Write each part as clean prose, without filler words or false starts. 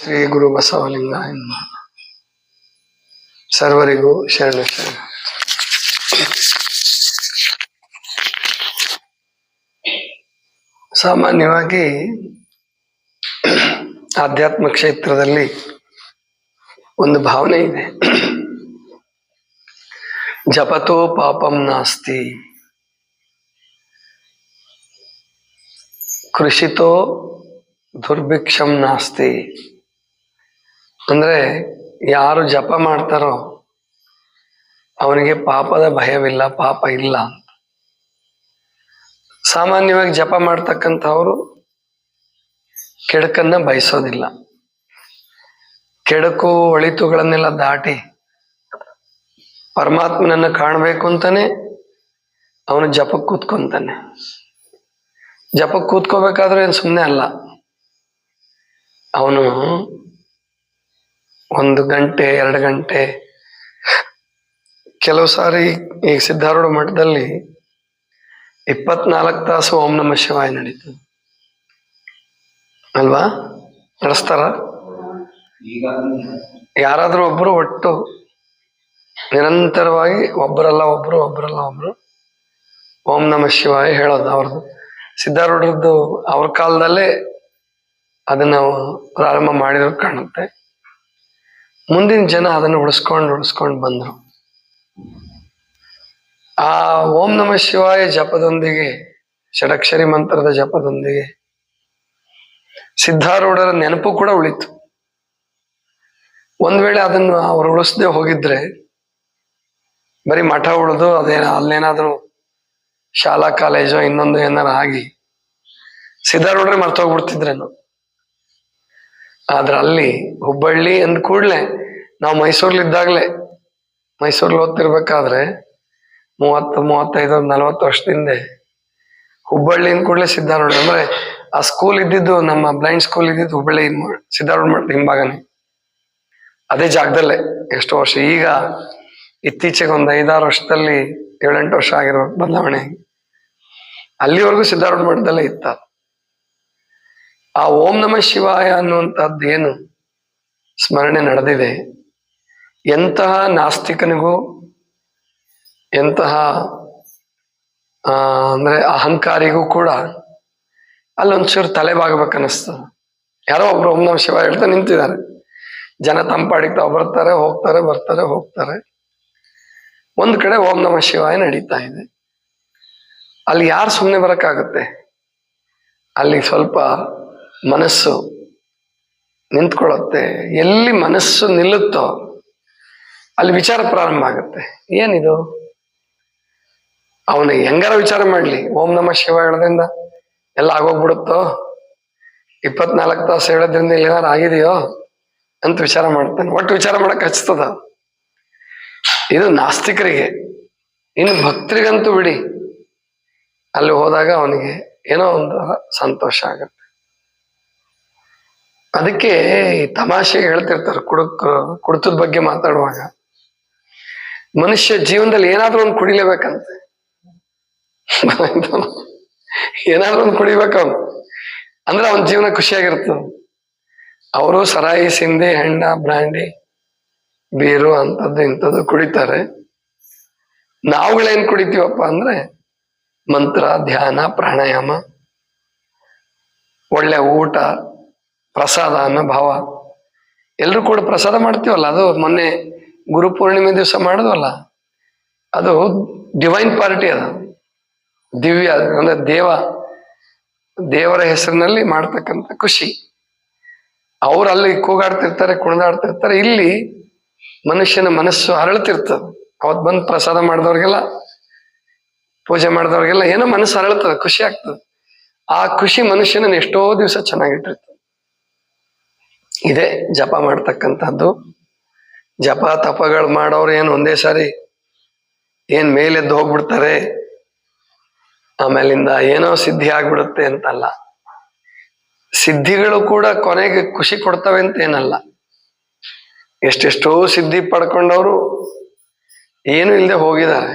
ಶ್ರೀ ಗುರು ಬಸವಲಿಂಗಾಯ ನಮಃ. ಸರ್ವರಿಗೂ ಶರಣ ಶರಣ. ಸಾಮಾನ್ಯವಾಗಿ ಆಧ್ಯಾತ್ಮ ಕ್ಷೇತ್ರದಲ್ಲಿ ಒಂದು ಭಾವನೆ ಇದೆ, ಜಪತೋ ಪಾಪಂ ನಾಸ್ತಿ, ಕೃಷಿತೋ ದುರ್ಭಿಕ್ಷಂ ನಾಸ್ತಿ. ಅಂದ್ರೆ ಯಾರು ಜಪ ಮಾಡ್ತಾರೋ ಅವನಿಗೆ ಪಾಪದ ಭಯವಿಲ್ಲ, ಪಾಪ ಇಲ್ಲ ಅಂತ. ಸಾಮಾನ್ಯವಾಗಿ ಜಪ ಮಾಡ್ತಕ್ಕಂಥವ್ರು ಕೆಡಕನ್ನ ಬಯಸೋದಿಲ್ಲ. ಕೆಡಕು ಒಳಿತುಗಳನ್ನೆಲ್ಲ ದಾಟಿ ಪರಮಾತ್ಮನನ್ನ ಕಾಣಬೇಕು ಅಂತಾನೆ ಅವನು ಜಪಕ್ಕೆ ಕೂತ್ಕೊಂತಾನೆ. ಜಪಕ್ಕೆ ಕೂತ್ಕೋಬೇಕಾದ್ರೆ ಏನು ಸುಮ್ಮನೆ ಅಲ್ಲ, ಅವನು 1 ಗಂಟೆ 2 ಗಂಟೆ, ಕೆಲವು ಸಾರಿ ಈ ಸಿದ್ಧಾರೂಢ ಮಠದಲ್ಲಿ 24 ತಾಸು ಓಂ ನಮ ಶಿವಾಯ ನಡೀತದೆ ಅಲ್ವಾ? ನಡೆಸ್ತಾರ? ಯಾರಾದ್ರೂ ಒಬ್ರು ಒಟ್ಟು ನಿರಂತರವಾಗಿ ಒಬ್ಬರಲ್ಲ ಒಬ್ರು ಓಂ ನಮ ಶಿವಾಯ ಹೇಳೋದು. ಅವ್ರದ್ದು ಸಿದ್ಧಾರೂಢರದ್ದು ಅವ್ರ ಕಾಲದಲ್ಲೇ ಅದನ್ನ ಪ್ರಾರಂಭ ಮಾಡಿದ್ರು ಕಾಣುತ್ತೆ. ಮುಂದಿನ ಜನ ಅದನ್ನು ಉಳಿಸ್ಕೊಂಡು ಬಂದ್ರು. ಆ ಓಂ ನಮ ಶಿವಾಯ ಜಪದೊಂದಿಗೆ, ಷಡಕ್ಷರಿ ಮಂತ್ರದ ಜಪದೊಂದಿಗೆ ಸಿದ್ಧಾರೂಢರ ನೆನಪು ಕೂಡ ಉಳಿತು. ಒಂದ್ ವೇಳೆ ಅದನ್ನು ಅವ್ರು ಉಳಿಸದೆ ಹೋಗಿದ್ರೆ, ಬರೀ ಮಠ ಉಳಿದು ಅಲ್ಲೇನಾದ್ರು ಶಾಲಾ ಕಾಲೇಜೋ ಇನ್ನೊಂದು ಏನಾರು ಆಗಿ ಸಿದ್ಧಾರೂಢರೇ ಮರ್ತೋಗ್ಬಿಡ್ತಿದ್ರೇನು. ಆದ್ರೆ ಅಲ್ಲಿ ಹುಬ್ಬಳ್ಳಿ ಅಂದ ಕೂಡ್ಲೆ, ನಾವು ಮೈಸೂರ್ಲಿದ್ದಾಗ್ಲೇ, ಮೈಸೂರ್ಲಿ ಓದ್ತಿರ್ಬೇಕಾದ್ರೆ 35-40 ವರ್ಷದಿಂದ ಹುಬ್ಬಳ್ಳಿ ಅಂದ ಕೂಡ್ಲೆ ಸಿದ್ಧಾರೂಢ. ಅಂದ್ರೆ ಆ ಸ್ಕೂಲ್ ಇದ್ದಿದ್ದು, ನಮ್ಮ ಬ್ಲೈಂಡ್ ಸ್ಕೂಲ್ ಇದ್ದಿದ್ದು ಹುಬ್ಬಳ್ಳಿ ಸಿದ್ಧಾರೂಢ ಮಠದ ಹಿಂಭಾಗನೆ, ಅದೇ ಜಾಗದಲ್ಲೇ ಎಷ್ಟೋ ವರ್ಷ. ಈಗ ಇತ್ತೀಚೆಗೆ ಒಂದು 5-6 ವರ್ಷದಲ್ಲಿ 7-8 ವರ್ಷ ಆಗಿರೋ ಬದಲಾವಣೆ. ಅಲ್ಲಿವರೆಗೂ ಸಿದ್ಧಾರೂಢ ಮಠದಲ್ಲೇ ಇತ್ತ. ಆ ಓಂ ನಮ ಶಿವಾಯ ಅನ್ನುವಂಥದ್ದು ಏನು ಸ್ಮರಣೆ ನಡೆದಿದೆ, ಎಂತಹ ನಾಸ್ತಿಕನಿಗೂ, ಎಂತಹ ಅಂದ್ರೆ ಅಹಂಕಾರಿಗೂ ಕೂಡ ಅಲ್ಲೊಂಚೂರು ತಲೆಬಾಗಬೇಕನ್ನಿಸ್ತದೆ. ಯಾರೋ ಒಬ್ರು ಓಂ ನಮ ಶಿವಾಯ ಹೇಳ್ತಾ ನಿಂತಿದ್ದಾರೆ, ಜನ ತಂಪಾಡಿಗೆ ತಾವು ಬರ್ತಾರೆ ಹೋಗ್ತಾರೆ. ಒಂದ್ ಕಡೆ ಓಂ ನಮ ಶಿವಾಯ ನಡೀತಾ ಇದೆ. ಅಲ್ಲಿ ಯಾರು ಸುಮ್ಮನೆ ಬರಕ್ಕಾಗತ್ತೆ? ಅಲ್ಲಿ ಸ್ವಲ್ಪ ಮನಸ್ಸು ನಿಂತ್ಕೊಳ್ಳುತ್ತೆ. ಎಲ್ಲಿ ಮನಸ್ಸು ನಿಲ್ಲುತ್ತೋ ಅಲ್ಲಿ ವಿಚಾರ ಪ್ರಾರಂಭ ಆಗುತ್ತೆ. ಏನಿದು? ಅವನು ಹೆಂಗಾರ ವಿಚಾರ ಮಾಡ್ಲಿ, ಓಂ ನಮ ಶಿವಾಯ ಹೇಳೋದ್ರಿಂದ ಎಲ್ಲ ಆಗೋಗ್ಬಿಡುತ್ತೋ, 24 ತಾಸು ಹೇಳೋದ್ರಿಂದ ಏನಾರು ಆಗಿದೆಯೋ ಅಂತ ವಿಚಾರ ಮಾಡ್ತಾನೆ. ಒಟ್ಟು ವಿಚಾರ ಮಾಡಕ್ ಹಚ್ತದ. ಇದು ನಾಸ್ತಿಕರಿಗೆ. ಇನ್ನು ಭಕ್ತರಿಗಂತೂ ಬಿಡಿ, ಅಲ್ಲಿ ಹೋದಾಗ ಅವನಿಗೆ ಏನೋ ಒಂದು ಸಂತೋಷ ಆಗತ್ತೆ. ಅದಕ್ಕೆ ತಮಾಷೆಗೆ ಹೇಳ್ತಿರ್ತಾರೆ, ಕುಡಿತದ ಬಗ್ಗೆ ಮಾತಾಡುವಾಗ, ಮನುಷ್ಯ ಜೀವನದಲ್ಲಿ ಏನಾದ್ರೂ ಒಂದು ಕುಡಿಲೇಬೇಕಂತೆ. ಏನಾದ್ರೂ ಒಂದು ಕುಡಿಬೇಕು ಅವನು, ಅಂದ್ರೆ ಅವನ ಜೀವನ ಖುಷಿಯಾಗಿರ್ತದೆ. ಅವರು ಸರಾಯಿ, ಸಿಂಧಿ, ಹೆಂಡ, ಬ್ರಾಂಡಿ, ಬೀರು ಅಂತದ್ದು ಇಂಥದ್ದು ಕುಡಿತಾರೆ. ನಾವುಗಳೇನ್ ಕುಡಿತೀವಪ್ಪ ಅಂದ್ರೆ ಮಂತ್ರ, ಧ್ಯಾನ, ಪ್ರಾಣಾಯಾಮ, ಒಳ್ಳೆ ಊಟ, ಪ್ರಸಾದ ಅನ್ನೋ ಭಾವ. ಎಲ್ರು ಕೂಡ ಪ್ರಸಾದ ಮಾಡ್ತೀವಲ್ಲ, ಅದು ಮೊನ್ನೆ ಗುರುಪೂರ್ಣಿಮೆ ದಿವಸ ಮಾಡಿದ್ವಲ್ಲ, ಅದು ಡಿವೈನ್ ಪಾರ್ಟಿ. ಅದು ದಿವ್ಯ, ಅಂದ್ರೆ ದೇವರ ಹೆಸರಿನಲ್ಲಿ ಮಾಡ್ತಕ್ಕಂಥ ಖುಷಿ. ಅವ್ರು ಅಲ್ಲಿ ಕೂಗಾಡ್ತಿರ್ತಾರೆ, ಕುಣಿದಾಡ್ತಿರ್ತಾರೆ, ಇಲ್ಲಿ ಮನುಷ್ಯನ ಮನಸ್ಸು ಅರಳ್ತಿರ್ತದೆ. ಅವತ್ ಬಂದು ಪ್ರಸಾದ ಮಾಡಿದವ್ರಿಗೆಲ್ಲ, ಪೂಜೆ ಮಾಡಿದವ್ರಿಗೆಲ್ಲ ಏನೋ ಮನಸ್ಸು ಅರಳ್ತದೆ, ಖುಷಿ ಆಗ್ತದೆ. ಆ ಖುಷಿ ಮನುಷ್ಯನ ಎಷ್ಟೋ ದಿವಸ ಚೆನ್ನಾಗಿಟ್ಟಿರ್ತದೆ. ಇದೇ ಜಪ ಮಾಡ್ತಕ್ಕಂಥದ್ದು. ಜಪ ತಪಗಳು ಮಾಡೋರು ಏನು ಒಂದೇ ಸಾರಿ ಏನ್ ಮೇಲೆದ್ದು ಹೋಗ್ಬಿಡ್ತಾರೆ, ಆಮೇಲಿಂದ ಏನೋ ಸಿದ್ಧಿ ಆಗ್ಬಿಡುತ್ತೆ ಅಂತಲ್ಲ. ಸಿದ್ಧಿಗಳು ಕೂಡ ಕೊನೆಗೆ ಖುಷಿ ಕೊಡ್ತವೆ ಅಂತ ಏನಲ್ಲ. ಎಷ್ಟೆಷ್ಟೋ ಸಿದ್ಧಿ ಪಡ್ಕೊಂಡವರು ಏನು ಇಲ್ಲದೆ ಹೋಗಿದ್ದಾರೆ.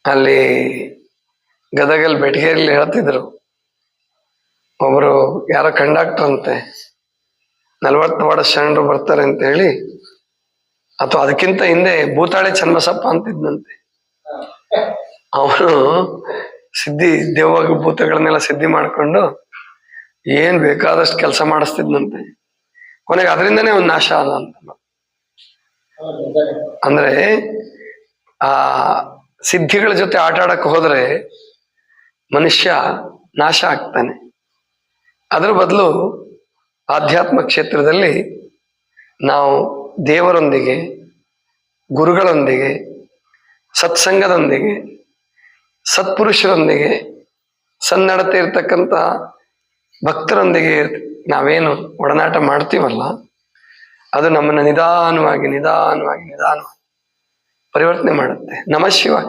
ಅಲ್ಲಿ ಗದಗಲ್ಲಿ ಬೆಟಗೇರಿಲಿ ಹೇಳ್ತಿದ್ರು, ಒಬ್ರು ಯಾರೋ ಕಂಡಕ್ಟರ್ ಅಂತೆ, 40 ವಾರ್ಡ್ ಶರಣರು ಬರ್ತಾರೆ ಅಂತ ಹೇಳಿ, ಅಥವಾ ಅದಕ್ಕಿಂತ ಹಿಂದೆ ಭೂತಾಳೆ ಚನ್ನಬಸಪ್ಪ ಅಂತಿದ್ನಂತೆ. ಅವನು ಸಿದ್ಧಿ ದೆವ್ವಾಗ ಭೂತಗಳನ್ನೆಲ್ಲ ಸಿದ್ಧಿ ಮಾಡ್ಕೊಂಡು ಏನ್ ಬೇಕಾದಷ್ಟು ಕೆಲಸ ಮಾಡಿಸ್ತಿದ್ನಂತೆ. ಕೊನೆಗೆ ಅದರಿಂದನೇ ಒಂದು ನಾಶ ಆದ ಅಂತ. ಅಂದ್ರೆ ಆ ಸಿದ್ಧಿಗಳ ಜೊತೆ ಆಟ ಆಡಕ್ ಹೋದ್ರೆ ಮನುಷ್ಯ ನಾಶ ಆಗ್ತಾನೆ. ಅದರ ಬದಲು ಆಧ್ಯಾತ್ಮ ಕ್ಷೇತ್ರದಲ್ಲಿ ನಾವು ದೇವರೊಂದಿಗೆ, ಗುರುಗಳೊಂದಿಗೆ, ಸತ್ಸಂಗದೊಂದಿಗೆ, ಸತ್ಪುರುಷರೊಂದಿಗೆ, ಸನ್ನಡತೆ ಇರ್ತಕ್ಕಂಥ ಭಕ್ತರೊಂದಿಗೆ ನಾವೇನು ಒಡನಾಟ ಮಾಡ್ತೀವಲ್ಲ, ಅದು ನಮ್ಮನ್ನು ನಿಧಾನವಾಗಿ ನಿಧಾನವಾಗಿ ನಿಧಾನವಾಗಿ ಪರಿವರ್ತನೆ ಮಾಡುತ್ತೆ. ನಮಃ ಶಿವಾಯ,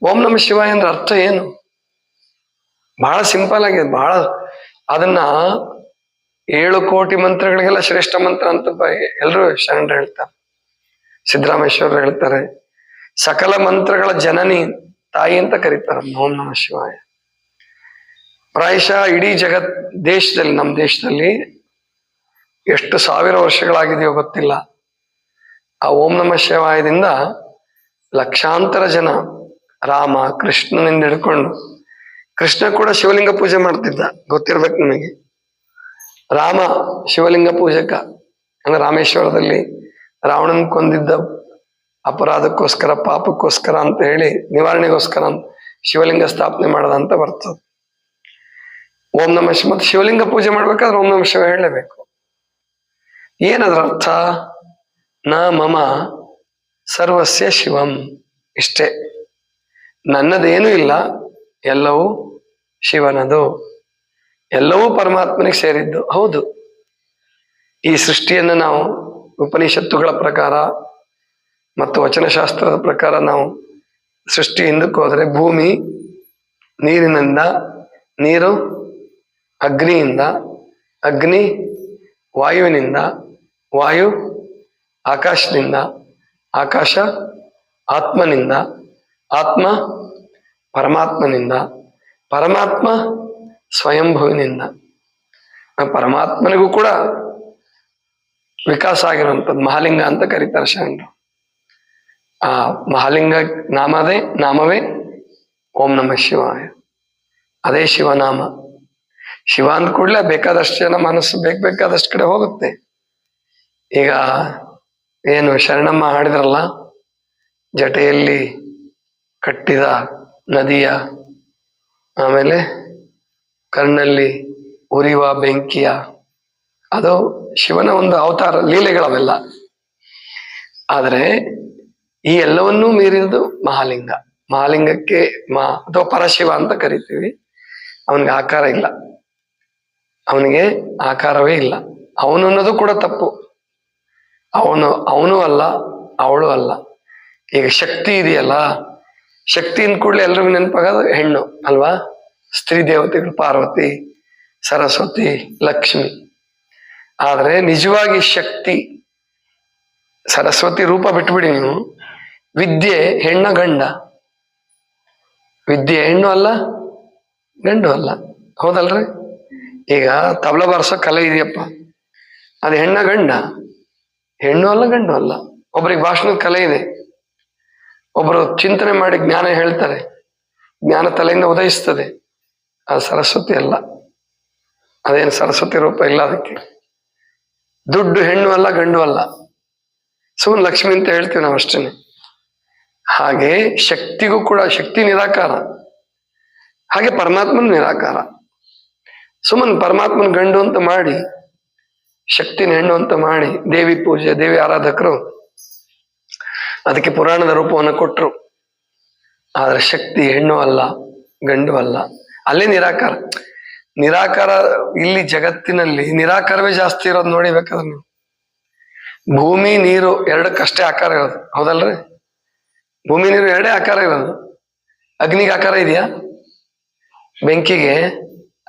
ಓಂ ನಮಃ ಶಿವಾಯ ಅಂದ್ರೆ ಅರ್ಥ ಏನು? ಬಹಳ ಸಿಂಪಲ್ ಆಗಿದೆ. ಬಹಳ ಅದನ್ನ 7 ಕೋಟಿ ಮಂತ್ರಗಳಿಗೆಲ್ಲ ಶ್ರೇಷ್ಠ ಮಂತ್ರ ಅಂತ ಎಲ್ಲರೂ ಶರಣರು ಹೇಳ್ತಾರೆ. ಸಿದ್ದರಾಮೇಶ್ವರರು ಹೇಳ್ತಾರೆ, ಸಕಲ ಮಂತ್ರಗಳ ಜನನಿ ತಾಯಿ ಅಂತ ಕರೀತಾರೆ ಓಂ ನಮಃ ಶಿವಾಯ. ಪ್ರಾಯಶಃ ಇಡೀ ದೇಶದಲ್ಲಿ, ನಮ್ಮ ದೇಶದಲ್ಲಿ ಎಷ್ಟು 1000 ವರ್ಷಗಳಾಗಿದೆಯೋ ಗೊತ್ತಿಲ್ಲ, ಆ ಓಂ ನಮಃ ಶಿವಾಯದಿಂದ ಲಕ್ಷಾಂತರ ಜನ ರಾಮ ಕೃಷ್ಣನಿಂದ ಹಿಡ್ಕೊಂಡು, ಕೃಷ್ಣ ಕೂಡ ಶಿವಲಿಂಗ ಪೂಜೆ ಮಾಡ್ತಿದ್ದ, ಗೊತ್ತಿರ್ಬೇಕು ನಿಮಗೆ. ರಾಮ ಶಿವಲಿಂಗ ಪೂಜಕ, ಅಂದ್ರೆ ರಾಮೇಶ್ವರದಲ್ಲಿ ರಾವಣನ್ ಕೊಂದಿದ್ದ ಅಪರಾಧಕ್ಕೋಸ್ಕರ, ಪಾಪಕ್ಕೋಸ್ಕರ ಅಂತ ಹೇಳಿ ನಿವಾರಣೆಗೋಸ್ಕರ ಶಿವಲಿಂಗ ಸ್ಥಾಪನೆ ಮಾಡದ ಅಂತ ಬರ್ತದೆ. ಓಂ ನಮಃ ಶಿವ, ಮತ್ತೆ ಶಿವಲಿಂಗ ಪೂಜೆ ಮಾಡ್ಬೇಕಾದ್ರೆ ಓಂ ನಮಃ ಶಿವ ಹೇಳಲೇಬೇಕು. ಏನದ್ರ ಅರ್ಥ? ನ ಮಮ ಸರ್ವಸ್ಯ ಶಿವಂ, ಇಷ್ಟೇ. ನನ್ನದೇನೂ ಇಲ್ಲ, ಎಲ್ಲವೂ ಶಿವನದು, ಎಲ್ಲವೂ ಪರಮಾತ್ಮನಿಗೆ ಸೇರಿದ್ದು. ಹೌದು, ಈ ಸೃಷ್ಟಿಯನ್ನು ನಾವು ಉಪನಿಷತ್ತುಗಳ ಪ್ರಕಾರ ಮತ್ತು ವಚನಶಾಸ್ತ್ರದ ಪ್ರಕಾರ ನಾವು ಸೃಷ್ಟಿ ಹಿಂದಕ್ಕೆ ಹೋದರೆ, ಭೂಮಿ ನೀರಿನಿಂದ, ನೀರು ಅಗ್ನಿಯಿಂದ, ಅಗ್ನಿ ವಾಯುವಿನಿಂದ, ವಾಯು ಆಕಾಶದಿಂದ, ಆಕಾಶ ಆತ್ಮನಿಂದ, ಆತ್ಮ ಪರಮಾತ್ಮನಿಂದ, ಪರಮಾತ್ಮ ಸ್ವಯಂಭುವಿನಿಂದ. ಪರಮಾತ್ಮನಿಗೂ ಕೂಡ ವಿಕಾಸ ಆಗಿರುವಂಥದ್ದು ಮಹಾಲಿಂಗ ಅಂತ ಕರೀತಾರೆ ಶರಣರು. ಆ ಮಹಾಲಿಂಗ ನಾಮವೇ ಓಂ ನಮಃ ಶಿವಾಯ. ಅದೇ ಶಿವನಾಮ. ಶಿವ ಅಂದ ಕೂಡಲೇ ಬೇಕಾದಷ್ಟು ಜನ ಮನಸ್ಸು ಬೇಕಾದಷ್ಟು ಕಡೆ ಹೋಗುತ್ತೆ. ಈಗ ಏನು ಶರಣಮ್ಮ ಹಾಡಿದ್ರಲ್ಲ, ಜಟೆಯಲ್ಲಿ ಕಟ್ಟಿದ ನದಿಯ, ಆಮೇಲೆ ಕಣ್ಣಲ್ಲಿ ಉರಿಯುವ ಬೆಂಕಿಯ, ಅದು ಶಿವನ ಒಂದು ಅವತಾರ ಲೀಲೆಗಳವೆಲ್ಲ. ಆದರೆ ಈ ಎಲ್ಲವನ್ನೂ ಮೀರಿದ್ದು ಮಹಾಲಿಂಗ. ಮಹಾಲಿಂಗಕ್ಕೆ ಅಥವಾ ಪರಶಿವ ಅಂತ ಕರಿತೀವಿ. ಅವನಿಗೆ ಆಕಾರ ಇಲ್ಲ, ಅವನಿಗೆ ಆಕಾರವೇ ಇಲ್ಲ. ಅವನು ಅನ್ನೋದು ಕೂಡ ತಪ್ಪು. ಅವನು ಅಲ್ಲ, ಅವಳು ಅಲ್ಲ. ಈಗ ಶಕ್ತಿ ಇದೆಯಲ್ಲ, ಶಕ್ತಿ ಅಂದ ಕೂಡಲೇ ಎಲ್ರಿಗೂ ನೆನಪಾಗೋದು ಹೆಣ್ಣು ಅಲ್ವಾ? ಸ್ತ್ರೀ ದೇವತೆಗಳು ಪಾರ್ವತಿ, ಸರಸ್ವತಿ, ಲಕ್ಷ್ಮಿ. ಆದ್ರೆ ನಿಜವಾಗಿ ಶಕ್ತಿ ಸರಸ್ವತಿ ರೂಪ ಬಿಟ್ಬಿಡಿ ನೀವು. ವಿದ್ಯೆ ಹೆಣ್ಣ ಗಂಡ? ವಿದ್ಯೆ ಹೆಣ್ಣು ಅಲ್ಲ, ಗಂಡು ಅಲ್ಲ, ಹೌದಲ್ರಿ? ಈಗ ತಬಲ ಬಾರಿಸೋ ಕಲೆ ಇದೆಯಪ್ಪ, ಅದು ಹೆಣ್ಣ ಗಂಡ? ಹೆಣ್ಣು ಅಲ್ಲ, ಗಂಡು ಅಲ್ಲ. ಒಬ್ರಿಗೆ ಭಾಷಣದ ಕಲೆ ಇದೆ, ಒಬ್ರು ಚಿಂತನೆ ಮಾಡಿ ಜ್ಞಾನ ಹೇಳ್ತಾರೆ, ಜ್ಞಾನ ತಲೆಯಿಂದ ಉದಯಿಸ್ತದೆ. ಅದು ಸರಸ್ವತಿ ಅಲ್ಲ, ಅದೇನು ಸರಸ್ವತಿ ರೂಪ ಇಲ್ಲ ಅದಕ್ಕೆ. ದುಡ್ಡು ಹೆಣ್ಣು ಅಲ್ಲ, ಗಂಡು ಅಲ್ಲ, ಸುಮ್ಮನೆ ಲಕ್ಷ್ಮಿ ಅಂತ ಹೇಳ್ತೀವಿ ನಾವು ಅಷ್ಟೇನೆ. ಹಾಗೆ ಶಕ್ತಿಗೂ ಕೂಡ, ಶಕ್ತಿ ನಿರಾಕಾರ, ಹಾಗೆ ಪರಮಾತ್ಮನ ನಿರಾಕಾರ. ಸುಮ್ಮನೆ ಪರಮಾತ್ಮನ ಗಂಡು ಅಂತ ಮಾಡಿ, ಶಕ್ತಿನ ಹೆಣ್ಣು ಅಂತ ಮಾಡಿ ದೇವಿ ಪೂಜೆ, ದೇವಿ ಆರಾಧಕರು ಅದಕ್ಕೆ ಪುರಾಣದ ರೂಪವನ್ನು ಕೊಟ್ಟರು. ಆದ್ರೆ ಶಕ್ತಿ ಹೆಣ್ಣು ಅಲ್ಲ, ಗಂಡು ಅಲ್ಲ, ಅಲ್ಲೇ ನಿರಾಕಾರ. ನಿರಾಕಾರ ಇಲ್ಲಿ ಜಗತ್ತಿನಲ್ಲಿ ನಿರಾಕಾರವೇ ಜಾಸ್ತಿ ಇರೋದು ನೋಡಿ. ಬೇಕಾದ್ರೆ ನೀವು ಭೂಮಿ ನೀರು ಎರಡಕ್ಕಷ್ಟೇ ಆಕಾರ ಇರೋದು, ಹೌದಲ್ರಿ? ಭೂಮಿ ನೀರು ಎರಡೇ ಆಕಾರ ಇರೋದು. ಅಗ್ನಿಗೆ ಆಕಾರ ಇದೆಯಾ? ಬೆಂಕಿಗೆ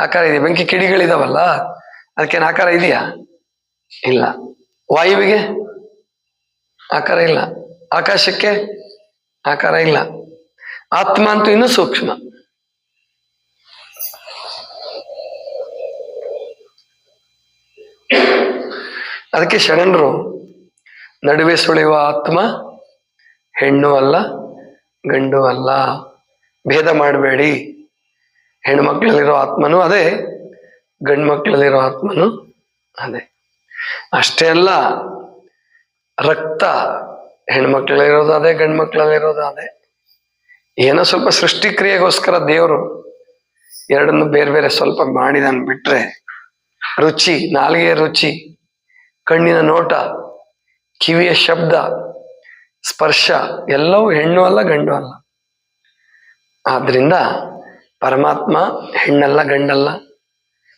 ಆಕಾರ ಇದೆಯಾ? ಬೆಂಕಿ ಕಿಡಿಗಳಿದಾವಲ್ಲ, ಅದಕ್ಕೇನು ಆಕಾರ ಇದೆಯಾ? ಇಲ್ಲ. ವಾಯುವಿಗೆ ಆಕಾರ ಇಲ್ಲ, ಆಕಾಶಕ್ಕೆ ಆಕಾರ ಇಲ್ಲ. ಆತ್ಮ ಅಂತೂ ಇನ್ನೂ ಸೂಕ್ಷ್ಮ. ಅದಕ್ಕೆ ಶರಣರು ನಡುವೆ ಸುಳಿಯುವ ಆತ್ಮ ಹೆಣ್ಣು ಅಲ್ಲ ಗಂಡು ಅಲ್ಲ, ಭೇದ ಮಾಡಬೇಡಿ. ಹೆಣ್ಮಕ್ಳಲ್ಲಿರೋ ಆತ್ಮನು ಅದೇ, ಗಂಡು ಮಕ್ಕಳಲ್ಲಿರೋ ಆತ್ಮನು ಅದೇ. ಅಷ್ಟೇ ಅಲ್ಲ, ರಕ್ತ ಹೆಣ್ಮಕ್ಳಲ್ಲಿರೋದು ಅದೇ, ಗಂಡು ಮಕ್ಕಳಲ್ಲಿರೋದು ಅದೇ. ಏನೋ ಸ್ವಲ್ಪ ಸೃಷ್ಟಿ ಕ್ರಿಯೆಗೋಸ್ಕರ ದೇವರು ಎರಡನ್ನು ಬೇರೆ ಬೇರೆ ಸ್ವಲ್ಪ ಮಾಡಿದಾನ್ ಬಿಟ್ರೆ, ರುಚಿ, ನಾಲಿಗೆಯ ರುಚಿ, ಕಣ್ಣಿನ ನೋಟ, ಕಿವಿಯ ಶಬ್ದ, ಸ್ಪರ್ಶ ಎಲ್ಲವೂ ಹೆಣ್ಣು ಅಲ್ಲ ಗಂಡು ಅಲ್ಲ. ಆದ್ರಿಂದ ಪರಮಾತ್ಮ ಹೆಣ್ಣಲ್ಲ ಗಂಡಲ್ಲ,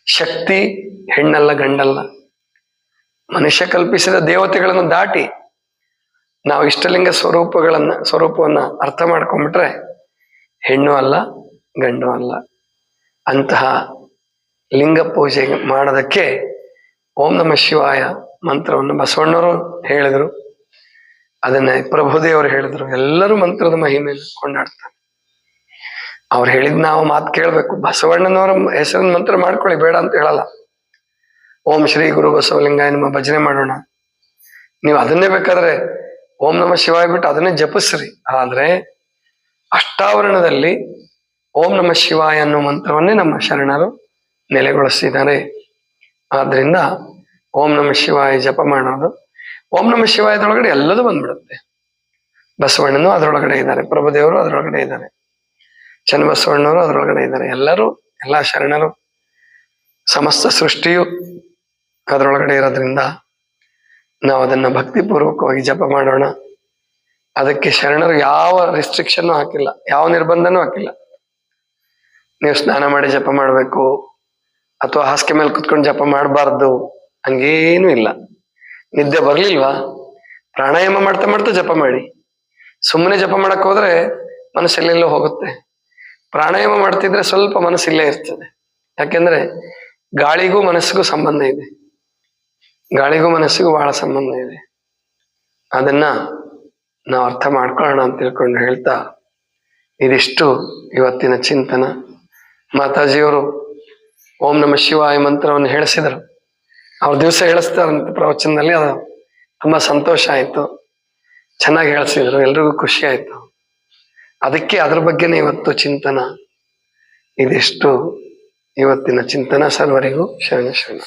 ಶಕ್ತಿ ಹೆಣ್ಣಲ್ಲ ಗಂಡಲ್ಲ. ಮನುಷ್ಯ ಕಲ್ಪಿಸಿದ ದೇವತೆಗಳನ್ನು ದಾಟಿ ನಾವು ಇಷ್ಟಲಿಂಗ ಸ್ವರೂಪವನ್ನ ಅರ್ಥ ಮಾಡ್ಕೊಂಡ್ಬಿಟ್ರೆ ಹೆಣ್ಣು ಅಲ್ಲ ಗಂಡು ಅಲ್ಲ. ಅಂತಹ ಲಿಂಗ ಪೂಜೆ ಮಾಡೋದಕ್ಕೆ ಓಂ ನಮಃ ಶಿವಾಯ ಮಂತ್ರವನ್ನು ಬಸವಣ್ಣವರು ಹೇಳಿದ್ರು, ಅದನ್ನ ಪ್ರಭುದೇವರು ಹೇಳಿದ್ರು. ಎಲ್ಲರೂ ಮಂತ್ರದ ಮಹಿಮೆಯನ್ನು ಕೊಂಡಾಡ್ತಾರೆ. ಅವ್ರು ಹೇಳಿದ್ ನಾವು ಮಾತು ಕೇಳಬೇಕು. ಬಸವಣ್ಣನವರ ಹೆಸರಿನ ಮಂತ್ರ ಮಾಡ್ಕೊಳ್ಳಿ, ಬೇಡ ಅಂತ ಹೇಳಲ್ಲ. ಓಂ ಶ್ರೀ ಗುರು ಬಸವಲಿಂಗಾಯ ನಮ್ಮ ಭಜನೆ ಮಾಡೋಣ, ನೀವು ಅದನ್ನೇ ಬೇಕಾದ್ರೆ ಓಂ ನಮಃ ಶಿವಾಯ ಬಿಟ್ಟು ಅದನ್ನೇ ಜಪಿಸ್ರಿ. ಆದ್ರೆ ಅಷ್ಟಾವರಣದಲ್ಲಿ ಓಂ ನಮಃ ಶಿವಾಯ ಅನ್ನೋ ಮಂತ್ರವನ್ನೇ ನಮ್ಮ ಶರಣರು ನೆಲೆಗೊಳಿಸಿದ್ದಾರೆ. ಆದ್ರಿಂದ ಓಂ ನಮಃ ಶಿವಾಯ ಜಪ ಮಾಡೋದು. ಓಂ ನಮಃ ಶಿವಾಯದೊಳಗಡೆ ಎಲ್ಲದೂ ಬಂದ್ಬಿಡುತ್ತೆ. ಬಸವಣ್ಣನು ಅದರೊಳಗಡೆ ಇದ್ದಾರೆ, ಪ್ರಭುದೇವರು ಅದರೊಳಗಡೆ ಇದ್ದಾರೆ, ಚನ್ನಬಸವಣ್ಣವರು ಅದರೊಳಗಡೆ ಇದ್ದಾರೆ. ಎಲ್ಲ ಶರಣರು, ಸಮಸ್ತ ಸೃಷ್ಟಿಯು ಅದರೊಳಗಡೆ ಇರೋದ್ರಿಂದ ನಾವು ಅದನ್ನ ಭಕ್ತಿಪೂರ್ವಕವಾಗಿ ಜಪ ಮಾಡೋಣ. ಅದಕ್ಕೆ ಶರಣರು ಯಾವ ರಿಸ್ಟ್ರಿಕ್ಷನ್ ಹಾಕಿಲ್ಲ, ಯಾವ ನಿರ್ಬಂಧನೂ ಹಾಕಿಲ್ಲ. ನೀವು ಸ್ನಾನ ಮಾಡಿ ಜಪ ಮಾಡಬೇಕು ಅಥವಾ ಹಾಸಿಗೆ ಮೇಲೆ ಕುತ್ಕೊಂಡು ಜಪ ಮಾಡಬಾರ್ದು ಹಂಗೇನು ಇಲ್ಲ. ನಿದ್ದೆ ಬರ್ಲಿಲ್ವಾ, ಪ್ರಾಣಾಯಾಮ ಮಾಡ್ತಾ ಮಾಡ್ತಾ ಜಪ ಮಾಡಿ. ಸುಮ್ಮನೆ ಜಪ ಮಾಡಕ್ ಹೋದ್ರೆ ಮನಸ್ಸೆಲ್ಲೆಲ್ಲೋ ಹೋಗುತ್ತೆ. ಪ್ರಾಣಾಯಾಮ ಮಾಡ್ತಿದ್ರೆ ಸ್ವಲ್ಪ ಮನಸ್ಸಿಲ್ಲೇ ಇರ್ತದೆ. ಯಾಕೆಂದ್ರೆ ಗಾಳಿಗೂ ಮನಸ್ಸಿಗೂ ಸಂಬಂಧ ಇದೆ, ಗಾಳಿಗೂ ಮನಸ್ಸಿಗೂ ಬಹಳ ಸಂಬಂಧ ಇದೆ. ಅದನ್ನ ನಾವು ಅರ್ಥ ಮಾಡ್ಕೊಳ್ಳೋಣ ಅಂತ ತಿಳ್ಕೊಂಡು ಹೇಳ್ತಾ, ಇದಿಷ್ಟು ಇವತ್ತಿನ ಚಿಂತನ. ಮಾತಾಜಿಯವರು ಓಂ ನಮಃ ಶಿವಾಯ ಮಂತ್ರವನ್ನು ಹೇಳಿಸಿದರು. ಅವ್ರ ದಿವಸ ಹೇಳಿಸ್ತಾರಂತ ಪ್ರವಚನದಲ್ಲಿ. ಅದು ತುಂಬಾ ಸಂತೋಷ ಆಯ್ತು, ಚೆನ್ನಾಗಿ ಹೇಳಿಸಿದ್ರು, ಎಲ್ರಿಗೂ ಖುಷಿ ಆಯ್ತು. ಅದಕ್ಕೆ ಅದ್ರ ಬಗ್ಗೆನೇ ಇವತ್ತು ಚಿಂತನ. ಇದಿಷ್ಟು ಇವತ್ತಿನ ಚಿಂತನ. ಸರ್ವರಿಗೂ ಶರಣ ಶರಣ.